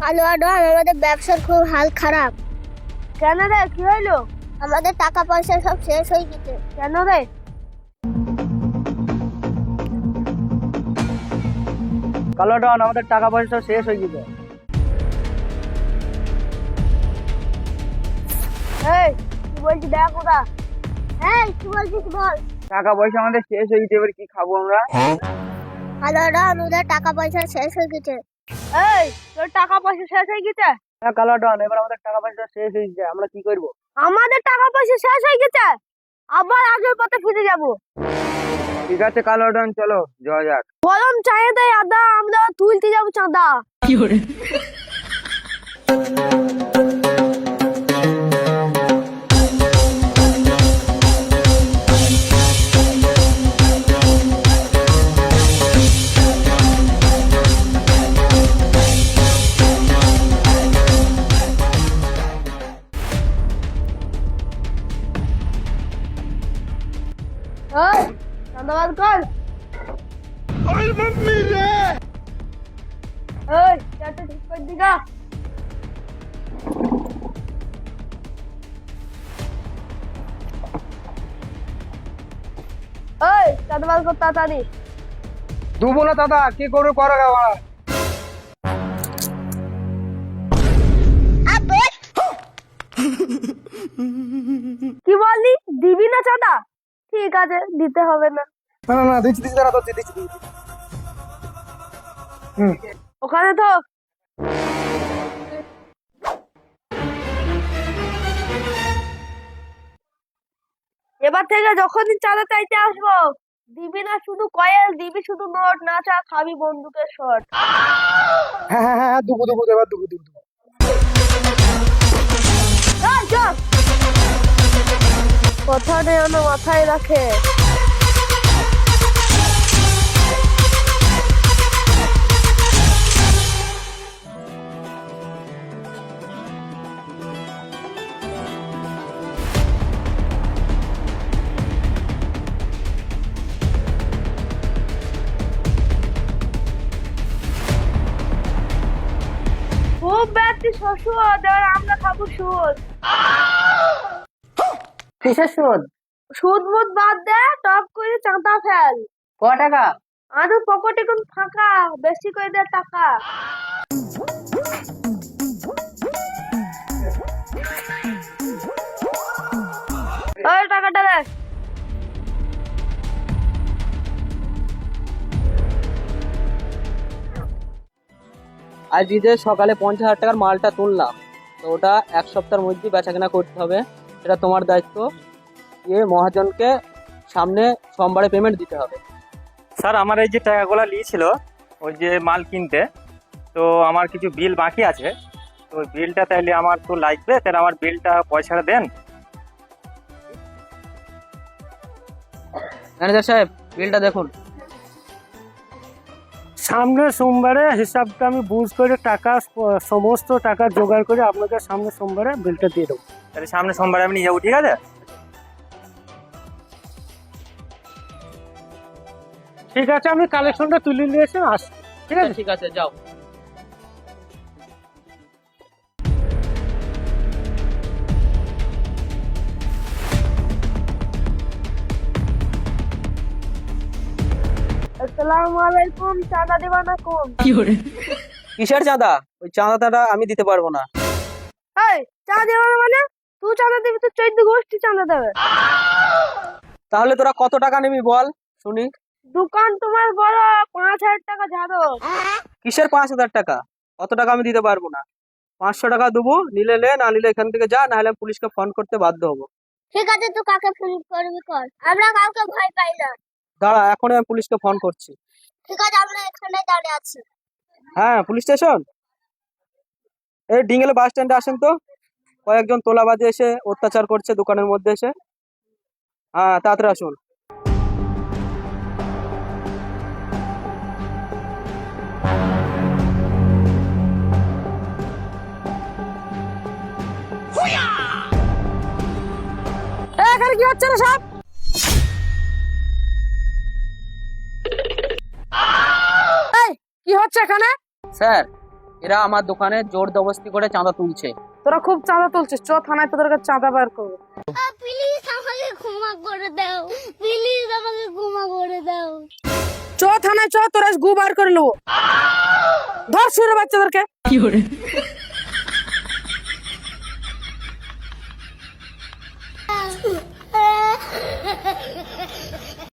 কালুয়া ডন, আমাদের ব্যবসার খুব হাল খারাপ। কেন রে, কি হইলো? আমাদের টাকা পয়সা সব শেষ হয়ে গেছে। কেন রে? কালো ডন, আমাদের টাকা পয়সা শেষ হয়ে গেছে। এই কি বলছি দেখ ওরা। এই কি বলছিস বল। টাকা পয়সা আমাদের শেষ হয়ে গেছে, এবার কি খাবো আমরা? কালুয়া ডন, আমাদের টাকা পয়সা শেষ হয়ে গেছে। এই তোর টাকা পয়সা শেষ হয়ে গেছে? হ্যাঁ কালো ডন, এবার আমাদের টাকা পয়সা শেষ হয়ে গেছে, আমরা কি করবো? আমাদের টাকা পয়সা শেষ হয়ে গেছে, আবার আগের পথে ফিরে যাব। ঠিক আছে কালো ডন, চলো যাওয়া যাক। গরম চায়ে দেয় আদা, আমরা তুলতে যাবো চাঁদা। ওই চাঁদা বার কর। ওই চাটা ঠিক করে দিগা। ওই চাঁদা বার কর তাড়াতাড়ি। দুবো না দাদা, কি করবো করো গা। কি বললি, দিবি না চাঁদা? ঠিক আছে, দিতে হবে না। না না না, দিচ্ছি দিচ্ছি, দাঁড়া দিচ্ছি। ওখানে তো এবার থেকে যখনই চাঁদা চাইতে আসবো, দিবি না শুধু কয়েল, দিবি শুধু নোট, না চা খাবি বন্দুকের শট। হ্যাঁ হ্যাঁ হ্যাঁ, দুবো এবার দুবো। কথাটা যেন মাথায় রাখে। খুব ব্যক্তি শ্বশুর, এবার আমরা খাবো সুদ। কিসের সুদ? সুদ মুদ বাদ দে, টপ করে চাঁদা ফেল। ক টাকা? আমাদের পকেটে কোন ফাঁকা, বেশি করে দে টাকা। ওই টাকাটা দে। আজ যে সকালে 50,000 টাকার মালটা তুললাম, তো ওটা এক সপ্তাহের মধ্যে বেচাকেনা করতে হবে, সেটা তোমার দায়িত্ব। মহাজনকে সামনে সোমবারে পেমেন্ট দিতে হবে। স্যার, আমার এই যে টাকাগুলো নিয়েছিল ওই যে মাল কিনতে, তো আমার কিছু বিল বাকি আছে, তো ওই বিলটা তাইলে আমার তো লাগবে, তাহলে আমার বিলটা পয়সাটা দেন। ম্যানেজার সাহেব, বিলটা দেখুন। সামনে সোমবারে হিসাবটা আমি বুঝ করে টাকা সমস্ত টাকা জোগাড় করে আপনাদের সামনে সোমবারে বিলটা দিয়ে দেবো। তাহলে সামনে সোমবারে আমি নিয়ে যাবো, ঠিক আছে? ঠিক আছে, আমি কালেকশনটা তুলে নিয়ে এসে আসছি। ঠিক আছে, ঠিক আছে, যাও। আসসালামু আলাইকুম, চাঁদা দিবা না কম? কিসের চাঁদা? ওই চাঁদাটা আমি দিতে পারবো না। এই চাঁদা দিবা না মানে? তুই চাঁদা দিবি তো 14 গোষ্ঠী চাঁদা দেবে। তাহলে তোরা কত টাকা নিবি বল শুনি। দোকান তোমার বড়, 5,000 টাকা ঝাড়ো। কিসের 5,000 টাকা? অত টাকা আমি দিতে পারবো না। 500 টাকা দেবো, নিলে নে, না নিলে এখান থেকে যা, না হলে পুলিশকে ফোন করতে বাধ্য হবো। ঠিক আছে, তুই কাকে ফোন করবি কর, আমরা কাউকে ভয় পাই না। দাঁড়া, এখনই আমি পুলিশকে ফোন করছি। ঠিক আছে, আমরা এখানে দাঁড়িয়ে আছি। হ্যাঁ, পুলিশ স্টেশন। এই ডিঙ্গেলে বাস স্ট্যান্ডে আসেন তো, কয়েকজন তোলাবাজে এসে অত্যাচার করছে দোকানের মধ্যে এসে। হ্যাঁ, তাড়াতাড়ি আসুন। এখানে কি হচ্ছে রে সব? কি হচ্ছে এখানে? স্যার, এরা আমার দোকানে জোর জবরদস্তি করে চাঁদা তুলছে। তোরা খুব চাঁদা তুলছিস, চ থানায় তোদেরকে চাঁদা বার করবো। প্লিজ আমাকে ক্ষমা করে দাও, প্লিজ আমাকে ক্ষমা করে দাও। চ থানায় চ, তোরা গু বার করে নেবো। ধর শুরু বাচ্চাদেরকে।